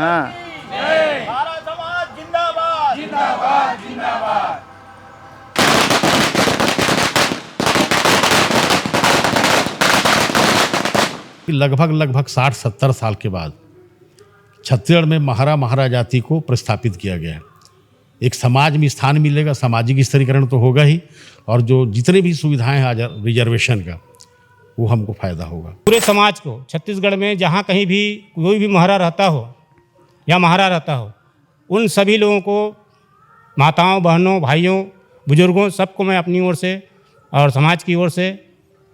हाँ। महारा समाज जिंदाबाद जिंदाबाद जिंदाबाद। लगभग 60-70 साल के बाद छत्तीसगढ़ में महारा महारा जाति को प्रस्थापित किया गया है। एक समाज में स्थान मिलेगा, सामाजिक स्तरीकरण तो होगा ही, और जो जितने भी सुविधाएं हैं आज रिजर्वेशन का, वो हमको फ़ायदा होगा। पूरे समाज को छत्तीसगढ़ में जहाँ कहीं भी कोई भी महारा रहता हो या महारा रहता हो, उन सभी लोगों को, माताओं, बहनों, भाइयों, बुजुर्गों, सबको मैं अपनी ओर से और समाज की ओर से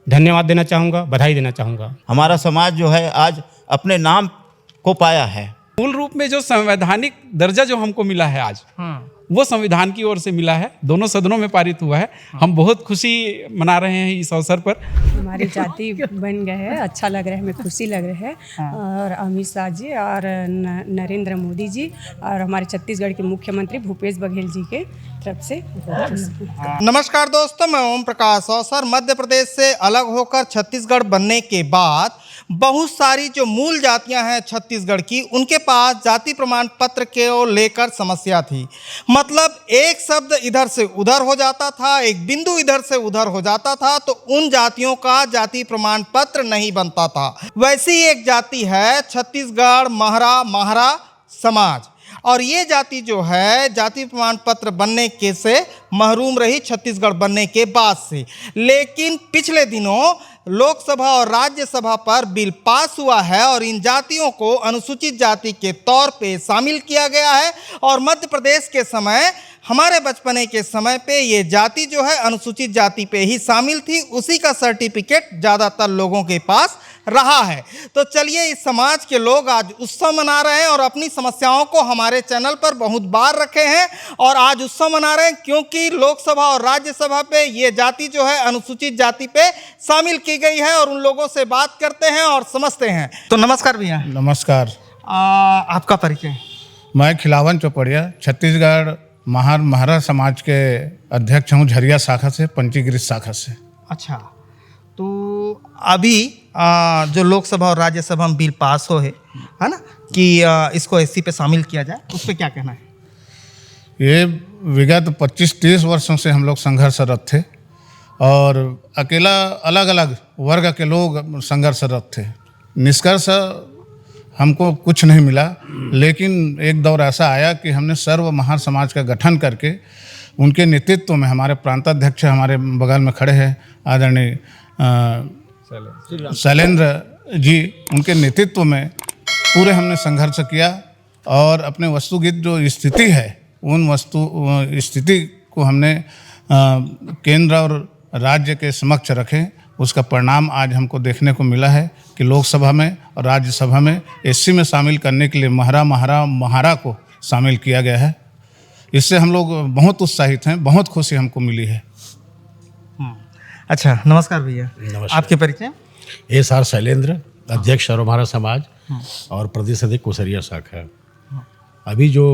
धन्यवाद देना चाहूँगा, बधाई देना चाहूँगा। हमारा समाज जो है आज अपने नाम को पाया है। मूल रूप में जो संवैधानिक दर्जा जो हमको मिला है आज, वो संविधान की ओर से मिला है, दोनों सदनों में पारित हुआ है। हम बहुत खुशी मना रहे हैं इस अवसर पर। हमारी जाति बन गए है, अच्छा लग रहा है, हमें खुशी लग रहा है। और अमित शाह जी और नरेंद्र मोदी जी और हमारे छत्तीसगढ़ के मुख्यमंत्री भूपेश बघेल जी के तरफ से नमस्कार दोस्तों, मैं ओम प्रकाश। अवसर मध्य प्रदेश से अलग होकर छत्तीसगढ़ बनने के बाद बहुत सारी जो मूल जातियां हैं छत्तीसगढ़ की, उनके पास जाति प्रमाण पत्र को लेकर समस्या थी। मतलब एक शब्द इधर से उधर हो जाता था, एक बिंदु इधर से उधर हो जाता था, तो उन जातियों का जाति प्रमाण पत्र नहीं बनता था। वैसी एक जाति है छत्तीसगढ़ महारा समाज, और ये जाति जो है जाति प्रमाण पत्र बनने के से महरूम रही छत्तीसगढ़ बनने के बाद से। लेकिन पिछले दिनों लोकसभा और राज्यसभा पर बिल पास हुआ है और इन जातियों को अनुसूचित जाति के तौर पे शामिल किया गया है। और मध्य प्रदेश के समय, हमारे बचपने के समय पे ये जाति जो है अनुसूचित जाति पे ही शामिल थी, उसी का सर्टिफिकेट ज़्यादातर लोगों के पास रहा है। तो चलिए, इस समाज के लोग आज उत्सव मना रहे हैं और अपनी समस्याओं को हमारे चैनल पर बहुत बार रखे हैं, और आज उत्सव मना रहे हैं क्योंकि लोकसभा और राज्यसभा पे ये जाति जो है अनुसूचित जाति पे शामिल की गई है। और उन लोगों से बात करते हैं और समझते हैं। तो नमस्कार भैया। नमस्कार। आपका परिचय? मैं खिलावन चौपड़िया, छत्तीसगढ़ महारा समाज के अध्यक्ष हूँ, झरिया शाखा से, पंचीकृत शाखा से। अच्छा, तो अभी जो लोकसभा और राज्यसभा में बिल पास हो है ना, कि इसको एससी पे शामिल किया जाए, उस पर क्या कहना है? ये विगत 25-30 वर्षों से हम लोग संघर्षरत थे, और अकेला अलग अलग वर्ग के लोग संघर्षरत थे। निष्कर्ष हमको कुछ नहीं मिला, लेकिन एक दौर ऐसा आया कि हमने सर्व महार समाज का गठन करके उनके नेतृत्व में, हमारे प्रांताध्यक्ष हमारे बगल में खड़े हैं आदरणीय शैलेंद्र जी, उनके नेतृत्व में पूरे हमने संघर्ष किया और अपने वस्तुगत जो स्थिति है, उन स्थिति को हमने केंद्र और राज्य के समक्ष रखे। उसका परिणाम आज हमको देखने को मिला है कि लोकसभा में और राज्यसभा में एससी में शामिल करने के लिए महारा को शामिल किया गया है। इससे हम लोग बहुत उत्साहित हैं, बहुत खुशी हमको मिली है। अच्छा, नमस्कार भैया। आपके परिचय? SR शैलेंद्र, अध्यक्ष महारा समाज और प्रदेश अध्यक्ष कोसरिया शाखा। अभी जो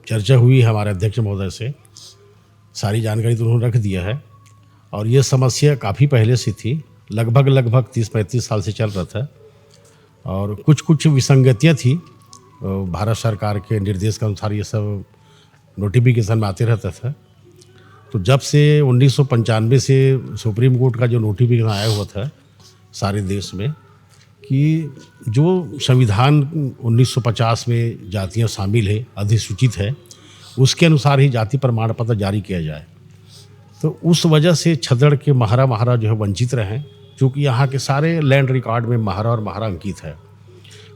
चर्चा हुई हमारे अध्यक्ष महोदय से, सारी जानकारी तो उन्होंने रख दिया है। और ये समस्या काफ़ी पहले से थी, लगभग 30-35 साल से चल रहा था, और कुछ विसंगतियाँ थी। भारत सरकार के निर्देश के अनुसार ये सब नोटिफिकेशन में आते रहता था। तो जब से 1995 से सुप्रीम कोर्ट का जो नोटिफिकेशन आया हुआ था सारे देश में, कि जो संविधान 1950 में जातियां शामिल है, अधिसूचित है, उसके अनुसार ही जाति प्रमाण पत्र जारी किया जाए। तो उस वजह से छत्तीसगढ़ के महारा जो है वंचित रहे, क्योंकि यहाँ के सारे लैंड रिकॉर्ड में महारा और महारा अंकित है।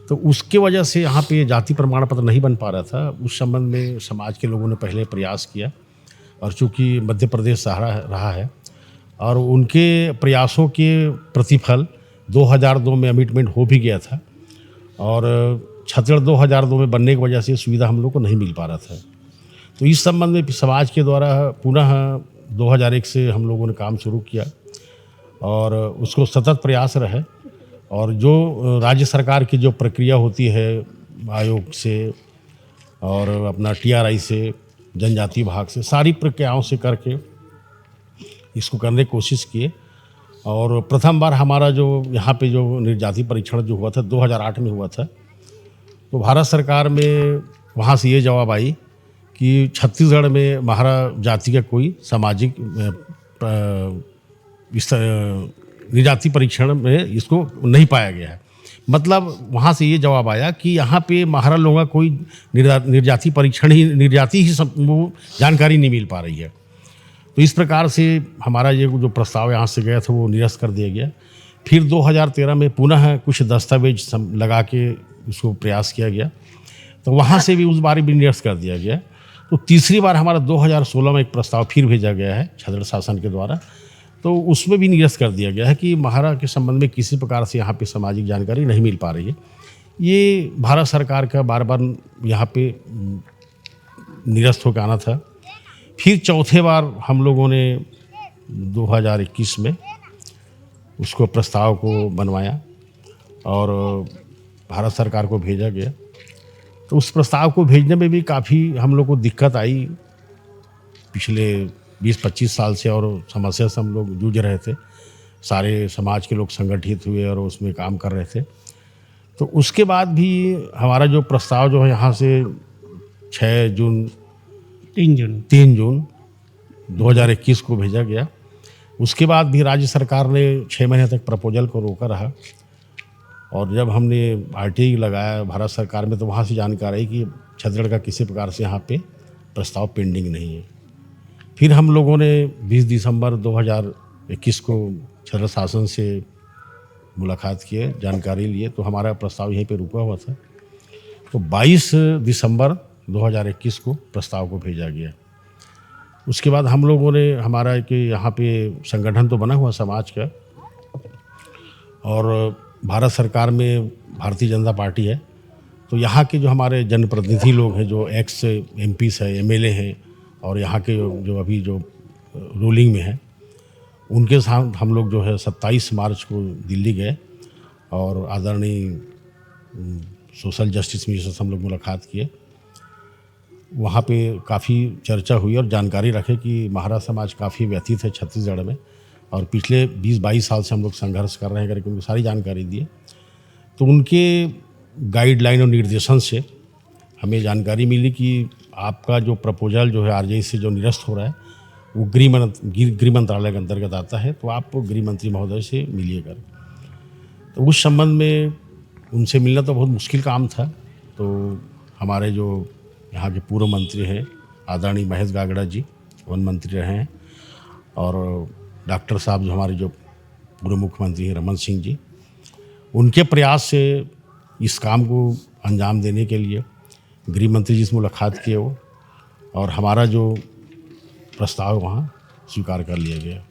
तो उसके वजह से यहाँ पे जाति प्रमाण पत्र नहीं बन पा रहा था। उस संबंध में समाज के लोगों ने पहले प्रयास किया, और चूँकि मध्य प्रदेश सहारा रहा है, और उनके प्रयासों के प्रतिफल 2002 में अमिटमेंट हो भी गया था, और छत्तीसगढ़ 2002 में बनने की वजह से सुविधा हम लोग को नहीं मिल पा रहा था। तो इस संबंध में समाज के द्वारा पुनः 2001 से हम लोगों ने काम शुरू किया, और उसको सतत प्रयास रहे। और जो राज्य सरकार की जो प्रक्रिया होती है आयोग से और अपना TRI से, जनजाति विभाग से, सारी प्रक्रियाओं से करके इसको करने की कोशिश किए। और प्रथम बार हमारा जो यहाँ पे जो निर्जाति परीक्षण जो हुआ था 2008 में हुआ था, तो भारत सरकार में वहाँ से ये जवाब आई कि छत्तीसगढ़ में महारा जाति का कोई सामाजिक इस निर्जाति परीक्षण में इसको नहीं पाया गया है। मतलब वहाँ से ये जवाब आया कि यहाँ पे महारा लोगों का कोई निर्जाति परीक्षण ही वो जानकारी नहीं मिल पा रही है। तो इस प्रकार से हमारा ये जो प्रस्ताव यहाँ से गया था वो निरस्त कर दिया गया। फिर 2013 में पुनः कुछ दस्तावेज लगा के उसको प्रयास किया गया, तो वहाँ से भी उस बार भी निरस्त कर दिया गया। तो तीसरी बार हमारा 2016 में एक प्रस्ताव फिर भेजा गया है छत्तीसगढ़ शासन के द्वारा, तो उसमें भी निरस्त कर दिया गया है कि महारा के संबंध में किसी प्रकार से यहाँ पे सामाजिक जानकारी नहीं मिल पा रही है। ये भारत सरकार का बार बार यहाँ पे निरस्त होकर आना था। फिर चौथे बार हम लोगों ने 2021 में उसको प्रस्ताव को बनवाया और भारत सरकार को भेजा गया। तो उस प्रस्ताव को भेजने में भी काफ़ी हम लोग को दिक्कत आई। पिछले 20-25 साल से और समस्या से हम लोग जूझ रहे थे, सारे समाज के लोग संगठित हुए और उसमें काम कर रहे थे। तो उसके बाद भी हमारा जो प्रस्ताव जो है यहाँ से 3 जून 2021 को भेजा गया। उसके बाद भी राज्य सरकार ने 6 महीने तक प्रपोजल को रोका रहा, और जब हमने RTI लगाया भारत सरकार में तो वहाँ से जानकारी आई कि छत्तीसगढ़ का किसी प्रकार से यहाँ पे प्रस्ताव पेंडिंग नहीं है। फिर हम लोगों ने 20 दिसंबर 2021 को छत्तीसगढ़ शासन से मुलाकात किए, जानकारी लिए, तो हमारा प्रस्ताव यहीं पे रुका हुआ था। तो 22 दिसंबर 2021 को प्रस्ताव को भेजा गया। उसके बाद हम लोगों ने हमारा कि यहाँ पे संगठन तो बना हुआ समाज का, और भारत सरकार में भारतीय जनता पार्टी है, तो यहाँ के जो हमारे जनप्रतिनिधि लोग हैं, जो एक्स MPs है, MLA हैं, और यहाँ के जो अभी जो रूलिंग में है, उनके साथ हम लोग जो है 27 मार्च को दिल्ली गए और आदरणीय सोशल जस्टिस मिनिस्टर से हम लोग मुलाकात किए। वहाँ पे काफ़ी चर्चा हुई और जानकारी रखे कि महारा समाज काफ़ी व्यथित है छत्तीसगढ़ में, और पिछले 20-22 साल से हम लोग संघर्ष कर रहे हैं करके उनको सारी जानकारी दिए। तो उनके गाइडलाइन और निर्देशन से हमें जानकारी मिली कि आपका जो प्रपोजल जो है RJ से जो निरस्त हो रहा है वो गृह मंत्रालय के अंतर्गत आता है, तो आप गृह मंत्री महोदय से मिलिएगा। तो उस संबंध में उनसे मिलना तो बहुत मुश्किल काम था। तो हमारे जो यहाँ के पूर्व मंत्री हैं आदरणीय महेश गागड़ा जी, वन मंत्री रहे हैं, और डॉक्टर साहब जो हमारे जो पूर्व मुख्यमंत्री हैं रमन सिंह जी, उनके प्रयास से इस काम को अंजाम देने के लिए गृह मंत्री जी से मुलाकात किए वो, और हमारा जो प्रस्ताव वहाँ स्वीकार कर लिया गया।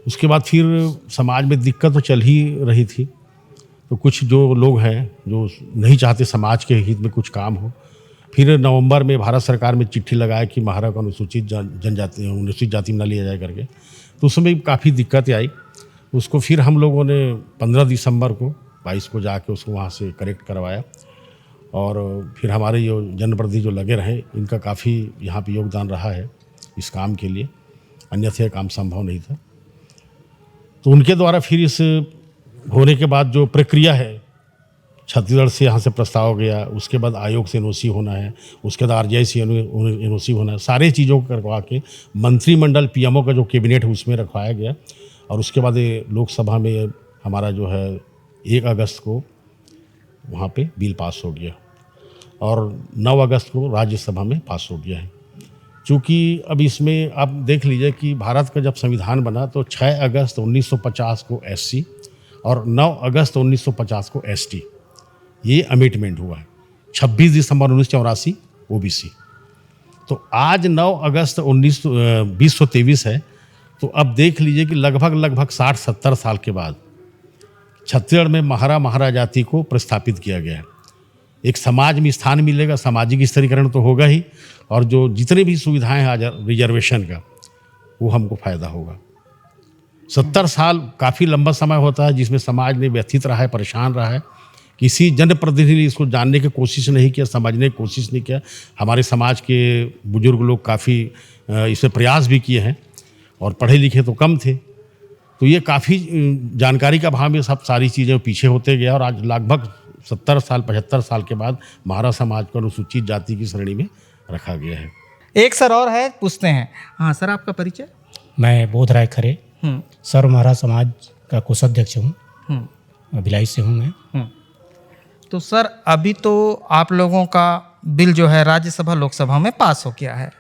उसके बाद फिर समाज में दिक्कत तो चल ही रही थी, तो कुछ जो लोग हैं जो नहीं चाहते समाज के हित में कुछ काम हो, फिर नवंबर में भारत सरकार में चिट्ठी लगाया कि महारा को अनुसूचित जाति में न लिया जाए करके, तो उसमें काफ़ी दिक्कतें आई। उसको फिर हम लोगों ने 15 दिसंबर को 22 को जाके उसको वहाँ से करेक्ट करवाया, और फिर हमारे जो जनप्रतिनिधि जो लगे रहे, इनका काफ़ी यहाँ पे योगदान रहा है इस काम के लिए, अन्यथा यह काम संभव नहीं था। तो उनके द्वारा फिर इस होने के बाद जो प्रक्रिया है, छत्तीसगढ़ से यहाँ से प्रस्ताव गया, उसके बाद आयोग से NOC होना है, उसके बाद RGI से NOC होना है, सारे चीज़ों को करवा के मंत्रिमंडल PMO का जो कैबिनेट है उसमें रखवाया गया, और उसके बाद लोकसभा में हमारा जो है 1 अगस्त को वहाँ पे बिल पास हो गया, और 9 अगस्त को राज्यसभा में पास हो गया है। चूँकि अब इसमें आप देख लीजिए कि भारत का जब संविधान बना तो 6 अगस्त 1950 को SC और 9 अगस्त 1950 को ST, ये अमेंडमेंट हुआ है। 26 दिसंबर 1984 OBC। तो आज 9 अगस्त 2023 है, तो अब देख लीजिए कि लगभग 60-70 साल के बाद छत्तीसगढ़ में महारा जाति को प्रस्थापित किया गया है। एक समाज में स्थान मिलेगा, सामाजिक स्तरीकरण तो होगा ही, और जो जितने भी सुविधाएं हैं आज रिजर्वेशन का, वो हमको फ़ायदा होगा। 70 साल काफ़ी लंबा समय होता है जिसमें समाज ने व्यथित रहा है, परेशान रहा है। किसी जनप्रतिनिधि ने इसको जानने की कोशिश नहीं किया, समझने की कोशिश नहीं किया। हमारे समाज के बुजुर्ग लोग काफ़ी इसमें प्रयास भी किए हैं, और पढ़े लिखे तो कम थे, तो ये काफ़ी जानकारी का अभाव में सब सारी चीज़ें पीछे होते गया, और आज लगभग 70 साल 75 साल के बाद महारा समाज को अनुसूचित जाति की श्रेणी में रखा गया है। एक सर और है, पूछते हैं। हाँ सर, आपका परिचय? मैं बोधराय खरे सर्व महारा समाज का कोषाध्यक्ष हूँ, भिलाई से हूँ मैं। तो सर, अभी तो आप लोगों का बिल जो है राज्यसभा लोकसभा में पास हो गया है,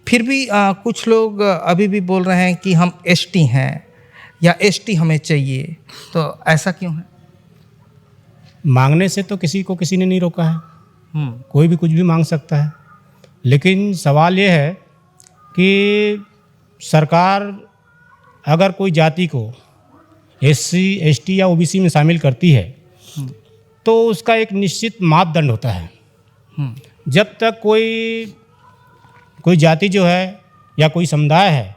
फिर भी कुछ लोग अभी भी बोल रहे हैं कि हम एसटी हैं या एसटी हमें चाहिए, तो ऐसा क्यों है? मांगने से तो किसी को किसी ने नहीं रोका है, कोई भी कुछ भी मांग सकता है। लेकिन सवाल ये है कि सरकार अगर कोई जाति को एससी एसटी या ओबीसी में शामिल करती है तो उसका एक निश्चित मापदंड होता है। जब तक कोई जाति जो है या कोई समुदाय है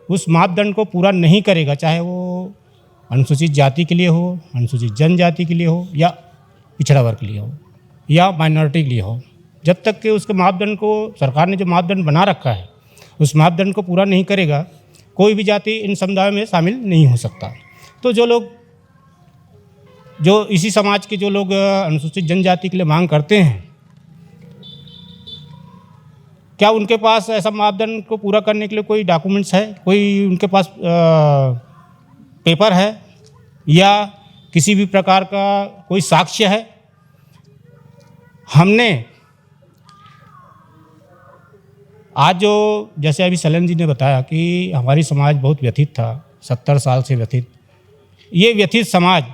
उस मापदंड को पूरा नहीं करेगा, चाहे वो अनुसूचित जाति के लिए हो, अनुसूचित जनजाति के लिए हो, या पिछड़ा वर्ग के लिए हो, या माइनॉरिटी के लिए हो, जब तक कि उसके मापदंड को सरकार ने जो मापदंड बना रखा है उस मापदंड को पूरा नहीं करेगा, कोई भी जाति इन समुदायों में शामिल नहीं हो सकता। तो जो इसी समाज के जो लोग अनुसूचित जनजाति के लिए मांग करते हैं, क्या उनके पास ऐसा मापदंड को पूरा करने के लिए कोई डॉक्यूमेंट्स है, कोई उनके पास पेपर है या किसी भी प्रकार का कोई साक्ष्य है? हमने आज जो जैसे अभी सलेम जी ने बताया कि हमारी समाज बहुत व्यथित था, 70 साल से व्यथित। ये व्यथित समाज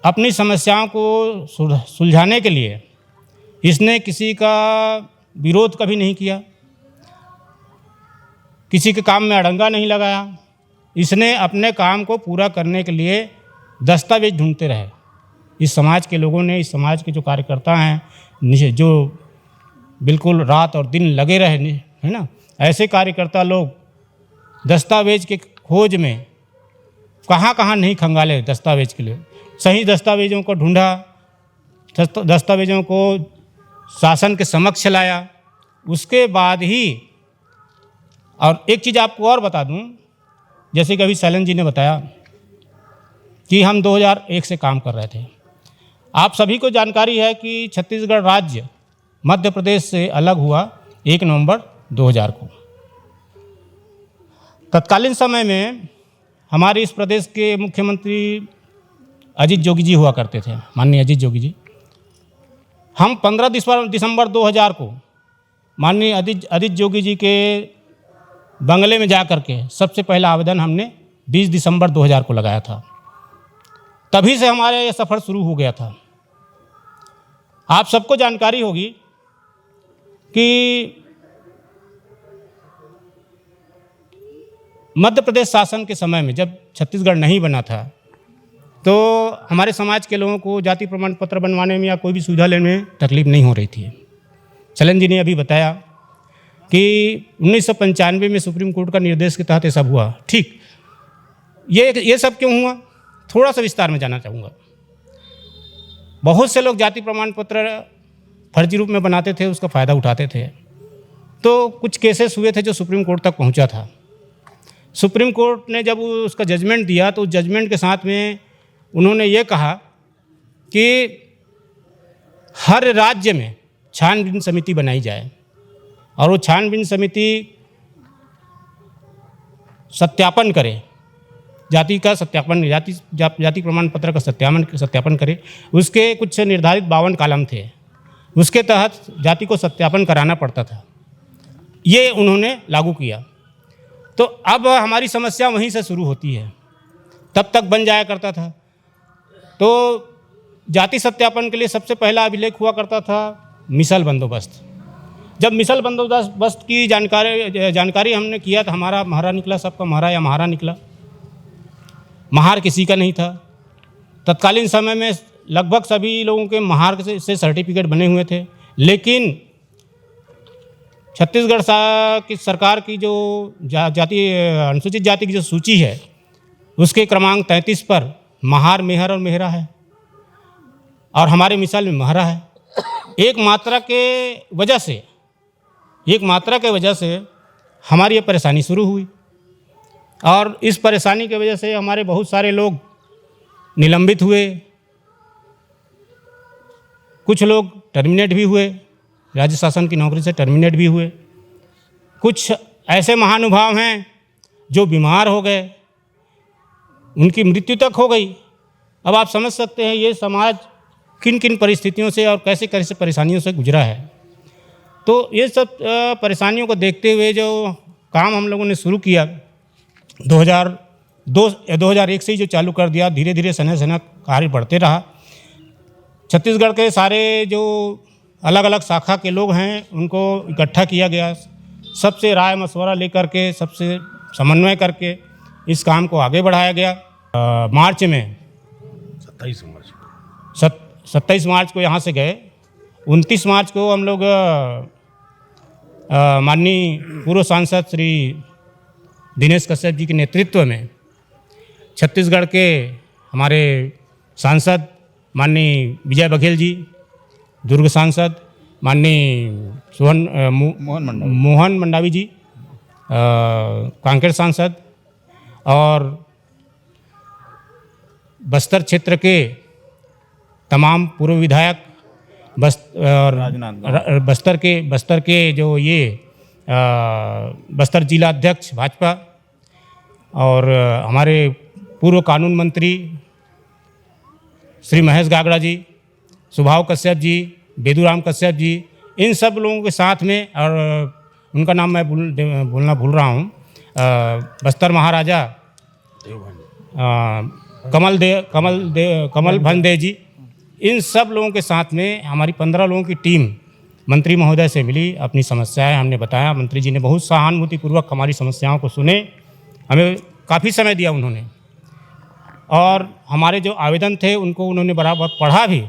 अपनी समस्याओं को सुलझाने के लिए इसने किसी का विरोध कभी नहीं किया, किसी के काम में अड़ंगा नहीं लगाया। इसने अपने काम को पूरा करने के लिए दस्तावेज ढूंढते रहे। इस समाज के लोगों ने, इस समाज के जो कार्यकर्ता हैं, जो बिल्कुल रात और दिन लगे रहे, है ना, ऐसे कार्यकर्ता लोग दस्तावेज के खोज में कहाँ कहाँ नहीं खंगाले दस्तावेज के लिए। सही दस्तावेजों को ढूंढा, दस्तावेजों को शासन के समक्ष लाया, उसके बाद ही। और एक चीज़ आपको और बता दूं, जैसे कि अभी सैलन जी ने बताया कि हम 2001 से काम कर रहे थे। आप सभी को जानकारी है कि छत्तीसगढ़ राज्य मध्य प्रदेश से अलग हुआ 1 नवंबर 2000 को। तत्कालीन समय में हमारे इस प्रदेश के मुख्यमंत्री अजीत जोगी जी हुआ करते थे, माननीय अजीत जोगी जी। हम 15 दिसंबर 2000 को माननीय अजीत जोगी जी के बंगले में जा कर के सबसे पहला आवेदन हमने 20 दिसंबर 2000 को लगाया था। तभी से हमारा ये सफ़र शुरू हो गया था। आप सबको जानकारी होगी कि मध्य प्रदेश शासन के समय में जब छत्तीसगढ़ नहीं बना था तो हमारे समाज के लोगों को जाति प्रमाण पत्र बनवाने में या कोई भी सुविधा लेने में तकलीफ नहीं हो रही थी। चलन जी ने अभी बताया कि 1995 में सुप्रीम कोर्ट का निर्देश के तहत ये सब हुआ। ठीक, ये सब क्यों हुआ, थोड़ा सा विस्तार में जानना चाहूँगा। बहुत से लोग जाति प्रमाण पत्र फर्जी रूप में बनाते थे, उसका फ़ायदा उठाते थे। तो कुछ केसेस हुए थे जो सुप्रीम कोर्ट तक पहुंचा था। सुप्रीम कोर्ट ने जब उसका जजमेंट दिया तो उस जजमेंट के साथ में उन्होंने ये कहा कि हर राज्य में छानबीन समिति बनाई जाए और वो छानबीन समिति सत्यापन करे, जाति का सत्यापन, जाति प्रमाण पत्र का सत्यापन करे। उसके कुछ निर्धारित 52 कॉलम थे, उसके तहत जाति को सत्यापन कराना पड़ता था। ये उन्होंने लागू किया। तो अब हमारी समस्या वहीं से शुरू होती है। तब तक बन जाया करता था। तो जाति सत्यापन के लिए सबसे पहला अभिलेख हुआ करता था मिसल बंदोबस्त। जब मिसल बंदोबस्त की जानकारी हमने किया तो हमारा महारा निकला, सबका महारा या महारा निकला। महार किसी का नहीं था। तत्कालीन समय में लगभग सभी लोगों के महार से सर्टिफिकेट बने हुए थे, लेकिन छत्तीसगढ़ की सरकार की जो अनुसूचित जाति की जो सूची है उसके क्रमांक 33 पर महार, मेहर और मेहरा है और हमारे मिसाल में महरा है। एक मात्रा के वजह से हमारी ये परेशानी शुरू हुई और इस परेशानी की वजह से हमारे बहुत सारे लोग निलंबित हुए, कुछ लोग टर्मिनेट भी हुए, राज्य शासन की नौकरी से टर्मिनेट भी हुए। कुछ ऐसे महानुभाव हैं जो बीमार हो गए, उनकी मृत्यु तक हो गई। अब आप समझ सकते हैं ये समाज किन किन परिस्थितियों से और कैसे कैसे परेशानियों से गुजरा है। तो ये सब परेशानियों को देखते हुए जो काम हम लोगों ने शुरू किया 2001 से ही जो चालू कर दिया, धीरे धीरे सने सने कार्य बढ़ते रहा। छत्तीसगढ़ के सारे जो अलग अलग शाखा के लोग हैं उनको इकट्ठा किया गया, सबसे राय मशवरा लेकर के, सबसे समन्वय करके इस काम को आगे बढ़ाया गया। मार्च में 27 मार्च को यहाँ से गए। 29 मार्च को हम लोग माननीय पूर्व सांसद श्री दिनेश कश्यप जी के नेतृत्व में छत्तीसगढ़ के हमारे सांसद माननीय विजय बघेल जी, दुर्ग सांसद माननीय मोहन मंडावी जी, कांकेर सांसद, और बस्तर क्षेत्र के तमाम पूर्व विधायक, बस्तर के जो ये बस्तर जिला अध्यक्ष भाजपा, और हमारे पूर्व कानून मंत्री श्री महेश गागड़ा जी, सुभाव कश्यप जी, बेदूराम कश्यप जी, इन सब लोगों के साथ में, और उनका नाम मैं बोलना भूल रहा हूँ, बस्तर महाराजा कमल भंदेव जी, इन सब लोगों के साथ में हमारी 15 लोगों की टीम मंत्री महोदय से मिली। अपनी समस्याएं हमने बताया, मंत्री जी ने बहुत सहानुभूतिपूर्वक हमारी समस्याओं को सुने, हमें काफ़ी समय दिया उन्होंने, और हमारे जो आवेदन थे उनको उन्होंने बराबर पढ़ा भी।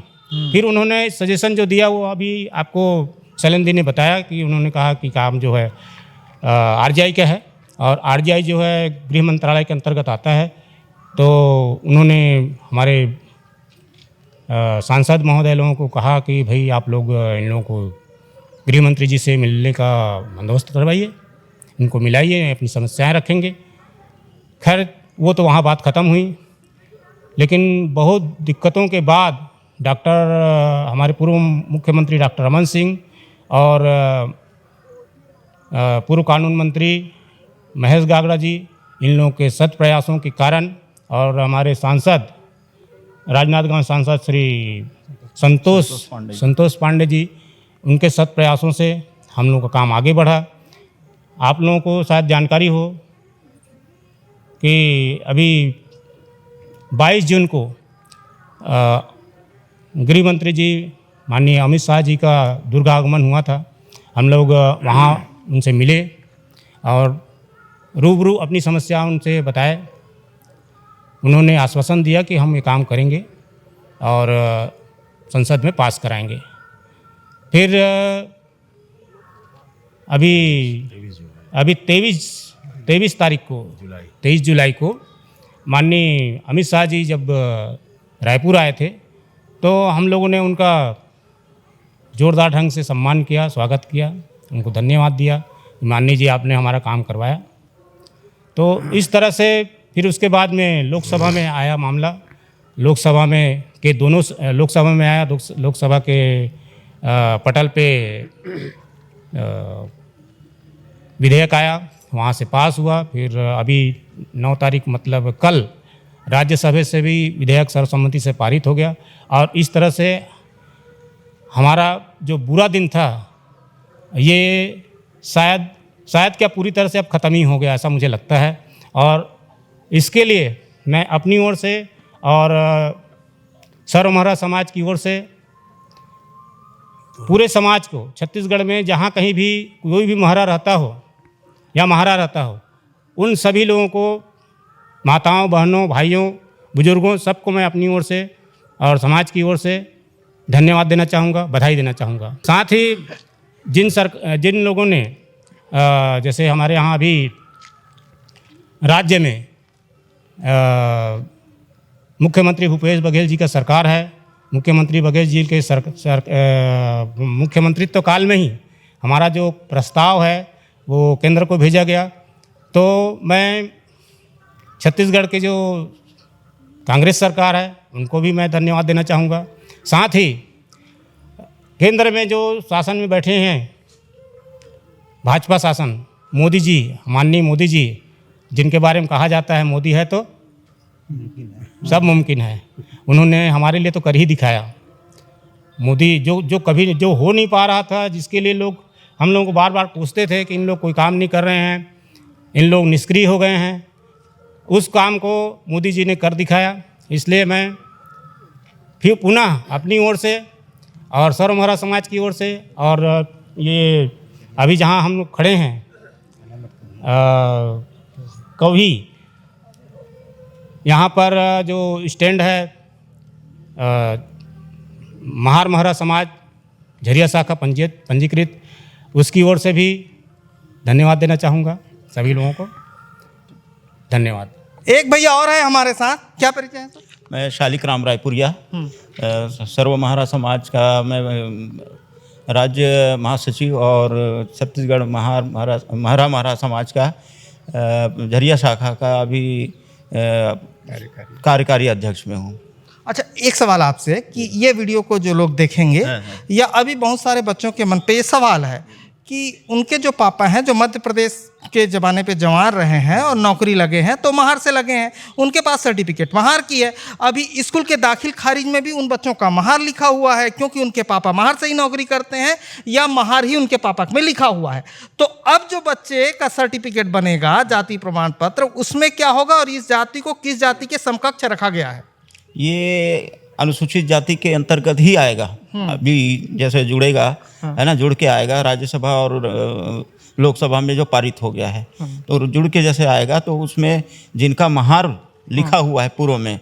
फिर उन्होंने सजेशन जो दिया वो अभी आपको शैलेंद्र ने बताया कि उन्होंने कहा कि काम जो है आरजीआई का है, और आरजीआई जो है गृह मंत्रालय के अंतर्गत आता है। तो उन्होंने हमारे सांसद महोदय लोगों को कहा कि भाई आप लोग इन लोगों को गृह मंत्री जी से मिलने का बंदोबस्त करवाइए, इनको मिलाइए, अपनी समस्याएं रखेंगे। खैर वो तो वहाँ बात ख़त्म हुई, लेकिन बहुत दिक्कतों के बाद हमारे पूर्व मुख्यमंत्री डॉक्टर रमन सिंह और पूर्व कानून मंत्री महेश गागड़ा जी, इन लोगों के सत प्रयासों के कारण, और हमारे सांसद राजनांदगांव सांसद श्री संतोष पांडे जी, उनके सत प्रयासों से हम लोगों का काम आगे बढ़ा। आप लोगों को शायद जानकारी हो कि अभी 22 जून को गृह मंत्री जी माननीय अमित शाह जी का दुर्ग आगमन हुआ था। हम लोग वहाँ उनसे मिले और रूबरू अपनी समस्या उनसे बताए। उन्होंने आश्वासन दिया कि हम ये काम करेंगे और संसद में पास कराएंगे। फिर अभी 23 जुलाई को माननीय अमित शाह जी जब रायपुर आए थे तो हम लोगों ने उनका जोरदार ढंग से सम्मान किया, स्वागत किया, उनको धन्यवाद दिया। माननीय जी आपने हमारा काम करवाया। तो इस तरह से फिर उसके बाद में लोकसभा में आया मामला। लोकसभा में आया, लोकसभा के पटल पे विधेयक आया, वहाँ से पास हुआ। फिर अभी 9 तारीख मतलब कल राज्यसभा से भी विधेयक सर्वसम्मति से पारित हो गया। और इस तरह से हमारा जो बुरा दिन था ये शायद क्या पूरी तरह से अब ख़त्म ही हो गया, ऐसा मुझे लगता है। और इसके लिए मैं अपनी ओर से और सर्व महारा समाज की ओर से पूरे समाज को, छत्तीसगढ़ में जहाँ कहीं भी कोई भी महारा रहता हो या महारा रहता हो, उन सभी लोगों को, माताओं, बहनों, भाइयों, बुजुर्गों, सबको मैं अपनी ओर से और समाज की ओर से धन्यवाद देना चाहूँगा, बधाई देना चाहूँगा। साथ ही जिन लोगों ने जैसे हमारे यहाँ अभी राज्य में मुख्यमंत्री भूपेश बघेल जी का सरकार है। मुख्यमंत्री बघेल जी के मुख्यमंत्रित्व काल में ही हमारा जो प्रस्ताव है वो केंद्र को भेजा गया। तो मैं छत्तीसगढ़ के जो कांग्रेस सरकार है उनको भी मैं धन्यवाद देना चाहूँगा। साथ ही केंद्र में जो शासन में बैठे हैं, भाजपा शासन, मोदी जी, माननीय मोदी जी, जिनके बारे में कहा जाता है मोदी है तो सब मुमकिन है, उन्होंने हमारे लिए तो कर ही दिखाया। मोदी जो कभी जो हो नहीं पा रहा था, जिसके लिए हम लोगों को बार बार पूछते थे कि इन लोग कोई काम नहीं कर रहे हैं, इन लोग निष्क्रिय हो गए हैं, उस काम को मोदी जी ने कर दिखाया। इसलिए मैं फिर पुनः अपनी ओर से और सर्व महारा समाज की ओर से और ये अभी जहाँ हम लोग खड़े हैं कभी यहाँ पर जो स्टैंड है महार महरा समाज झरिया शाखा पंजीकृत, उसकी ओर से भी धन्यवाद देना चाहूँगा सभी लोगों को। धन्यवाद। एक भैया और है हमारे साथ, क्या परिचय है सर? मैं शालिक राम रायपुरिया, सर्व महारा समाज का मैं राज्य महासचिव और छत्तीसगढ़ महारा महारा समाज का झरिया शाखा का अभी कार्यकारी अध्यक्ष में हूँ। अच्छा, एक सवाल आपसे कि ये वीडियो को जो लोग देखेंगे या अभी बहुत सारे बच्चों के मन पे ये सवाल है कि उनके जो पापा हैं जो मध्य प्रदेश के ज़माने पे जवान रहे हैं और नौकरी लगे हैं तो महार से लगे हैं, उनके पास सर्टिफिकेट महार की है, अभी स्कूल के दाखिल खारिज में भी उन बच्चों का महार लिखा हुआ है क्योंकि उनके पापा महार से ही नौकरी करते हैं या महार ही उनके पापा में लिखा हुआ है। तो अब जो बच्चे का सर्टिफिकेट बनेगा जाति प्रमाण पत्र, उसमें क्या होगा और इस जाति को किस जाति के समकक्ष रखा गया है? ये अनुसूचित जाति के अंतर्गत ही आएगा। अभी जैसे जुड़ेगा है ना, जुड़ के आएगा राज्यसभा और लोकसभा में जो पारित हो गया है, तो जुड़ के जैसे आएगा तो उसमें जिनका महार लिखा हुआ है पूर्व में,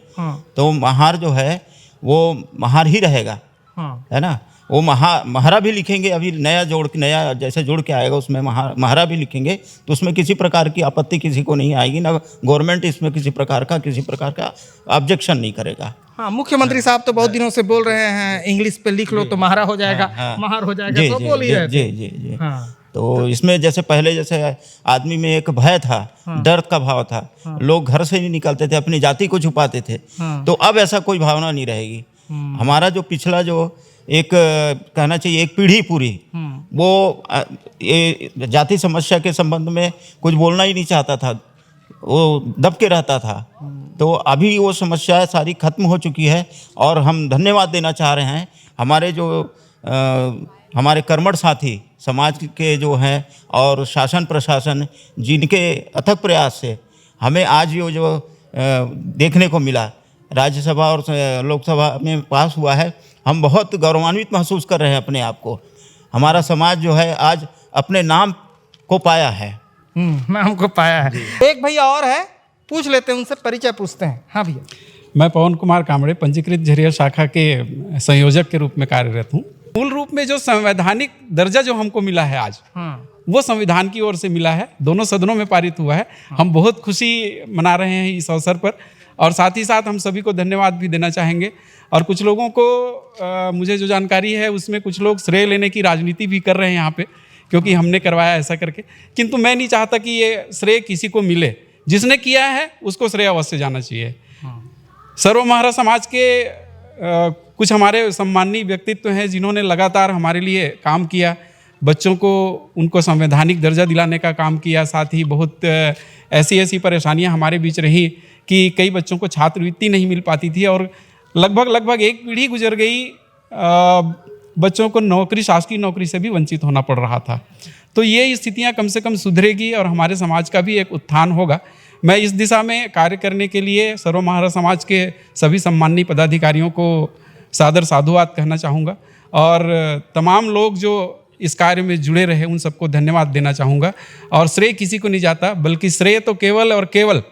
तो महार जो है वो महार ही रहेगा, है ना। वो महारा भी लिखेंगे, अभी नया जैसे जुड़ के आएगा उसमें महारा भी लिखेंगे, तो उसमें किसी प्रकार की आपत्ति किसी को नहीं आएगी, ना गवर्नमेंट इसमें किसी प्रकार का ऑब्जेक्शन नहीं करेगा। हाँ, मुख्यमंत्री साहब तो बहुत दिनों से बोल रहे हैं इंग्लिश पे लिख लो तो महारा हो जाएगा, महार हो जाएगा, तो बोल ही रहे थे। जी। तो इसमें जैसे पहले जैसे आदमी में एक भय था, डर का भाव था, लोग घर से नहीं निकलते थे, अपनी जाति को छुपाते थे, तो अब ऐसा कोई भावना नहीं रहेगी। हमारा जो पिछला जो एक कहना चाहिए एक पीढ़ी पूरी वो ये जाति समस्या के संबंध में कुछ बोलना ही नहीं चाहता था, वो दब के रहता था। तो अभी वो समस्या सारी खत्म हो चुकी है और हम धन्यवाद देना चाह रहे हैं हमारे जो हमारे कर्मठ साथी समाज के जो हैं और शासन प्रशासन जिनके अथक प्रयास से हमें आज ये जो देखने को मिला राज्यसभा और लोकसभा में पास हुआ है, हम बहुत गौरवान्वित महसूस कर रहे हैं अपने आप को। हमारा समाज जो है आज अपने नाम को पाया है। नाम को पाया है। एक भैया और है, पूछ लेते हैं उनसे, परिचय पूछते हैं। हाँ भैया। मैं पवन कुमार कामड़े पंजीकृत झरिया शाखा के संयोजक के रूप में कार्यरत हूँ। मूल रूप में जो संवैधानिक दर्जा जो हमको मिला है आज, वो संविधान की ओर से मिला है, दोनों सदनों में पारित हुआ है। हम बहुत खुशी मना रहे हैं इस अवसर पर और साथ ही साथ हम सभी को धन्यवाद भी देना चाहेंगे। और कुछ लोगों को मुझे जो जानकारी है उसमें कुछ लोग श्रेय लेने की राजनीति भी कर रहे हैं यहाँ पे, क्योंकि हमने करवाया ऐसा करके, किंतु मैं नहीं चाहता कि ये श्रेय किसी को मिले। जिसने किया है उसको श्रेय अवश्य जाना चाहिए। सर्व महारा समाज के कुछ हमारे सम्माननीय व्यक्तित्व हैं जिन्होंने लगातार हमारे लिए काम किया, बच्चों को उनको संवैधानिक दर्जा दिलाने का काम किया। साथ ही बहुत ऐसी परेशानियां हमारे बीच रही कि कई बच्चों को छात्रवृत्ति नहीं मिल पाती थी और लगभग एक पीढ़ी गुजर गई, बच्चों को नौकरी, शासकीय नौकरी से भी वंचित होना पड़ रहा था। तो ये स्थितियां कम से कम सुधरेगी और हमारे समाज का भी एक उत्थान होगा। मैं इस दिशा में कार्य करने के लिए सर्व महारा समाज के सभी सम्माननीय पदाधिकारियों को सादर साधुवाद कहना चाहूँगा और तमाम लोग जो इस कार्य में जुड़े रहे उन सबको धन्यवाद देना चाहूँगा। और श्रेय किसी को नहीं जाता, बल्कि श्रेय तो केवल और केवल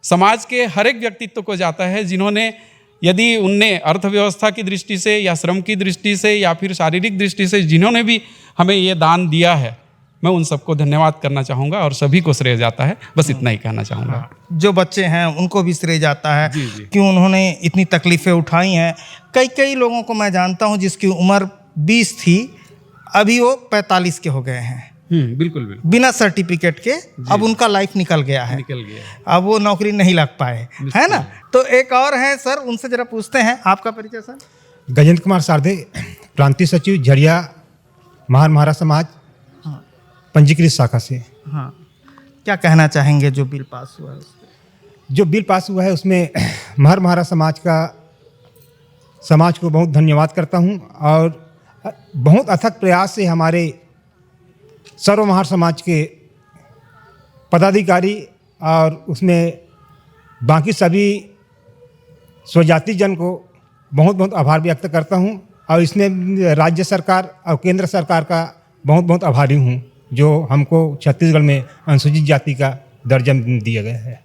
समाज के हर एक व्यक्तित्व को जाता है जिन्होंने, यदि उनने अर्थव्यवस्था की दृष्टि से या श्रम की दृष्टि से या फिर शारीरिक दृष्टि से जिन्होंने भी हमें ये दान दिया है, मैं उन सबको धन्यवाद करना चाहूँगा और सभी को श्रेय जाता है। बस इतना ही कहना चाहूँगा। जो बच्चे हैं उनको भी श्रेय जाता है कि उन्होंने इतनी तकलीफ़ें उठाई हैं। कई लोगों को मैं जानता हूँ जिसकी उम्र 20 थी, अभी वो 45 के हो गए हैं। बिल्कुल बिना सर्टिफिकेट के। अब उनका लाइफ निकल गया है, अब वो नौकरी नहीं लग पाए, है ना। तो एक और है सर, उनसे जरा पूछते हैं। आपका परिचय सर? गजेंद्र कुमार सारदे, प्रांतीय सचिव झरिया महार समाज पंजीकृत शाखा से। हाँ, क्या कहना चाहेंगे जो बिल पास हुआ है उस पे? जो बिल पास हुआ है उसमें महारा समाज को बहुत धन्यवाद करता हूं और बहुत अथक प्रयास से हमारे सर्व महार समाज के पदाधिकारी और उसमें बाकी सभी स्वजाति जन को बहुत बहुत आभार व्यक्त करता हूं और इसमें राज्य सरकार और केंद्र सरकार का बहुत बहुत आभारी हूं जो हमको छत्तीसगढ़ में अनुसूचित जाति का दर्जा दिया गया है।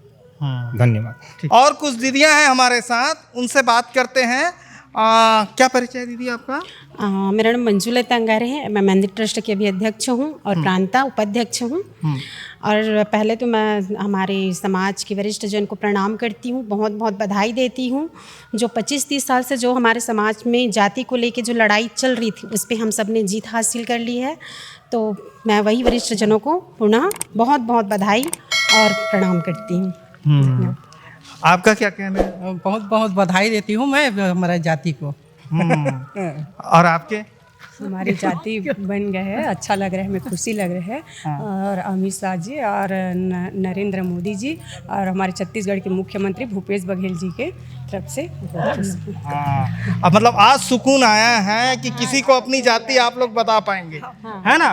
धन्यवाद। और कुछ दीदियां हैं हमारे साथ, उनसे बात करते हैं। क्या परिचय है दीदी आपका? मेरा नाम मंजुलता अंगारे है। मैं मंदिर ट्रस्ट की अभी अध्यक्ष हूँ और प्रांता उपाध्यक्ष हूँ। और पहले तो मैं हमारे समाज के वरिष्ठ जन को प्रणाम करती हूँ, बहुत बहुत बधाई देती हूँ। जो 25-30 साल से जो हमारे समाज में जाति को लेके जो लड़ाई चल रही थी उस पर हम सब ने जीत हासिल कर ली है। तो मैं वही वरिष्ठ जनों को पुनः बहुत बहुत बधाई और प्रणाम करती हूँ। आपका क्या कहना है? बहुत बहुत बधाई देती हूँ मैं हमारे जाति को। और आपके? हमारी जाति बन गए है, अच्छा लग रहा है, हमें खुशी लग रहा है। और अमित शाह जी और नरेंद्र मोदी जी और हमारे छत्तीसगढ़ के मुख्यमंत्री भूपेश बघेल जी के तरफ से अब मतलब आज सुकून आया है कि किसी को अपनी जाति आप लोग बता पाएंगे, है ना?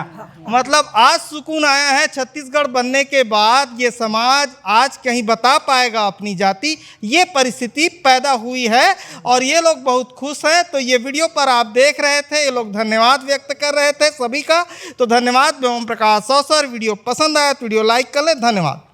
मतलब आज सुकून आया है छत्तीसगढ़ बनने के बाद, ये समाज आज कहीं बता पाएगा अपनी जाति, ये परिस्थिति पैदा हुई है और ये लोग बहुत खुश हैं। तो ये वीडियो पर आप देख रहे थे, ये लोग धन्यवाद व्यक्त कर रहे थे सभी का। तो धन्यवाद। मैं ओम प्रकाश सौसर। वीडियो पसंद आया तो वीडियो लाइक कर ले। धन्यवाद।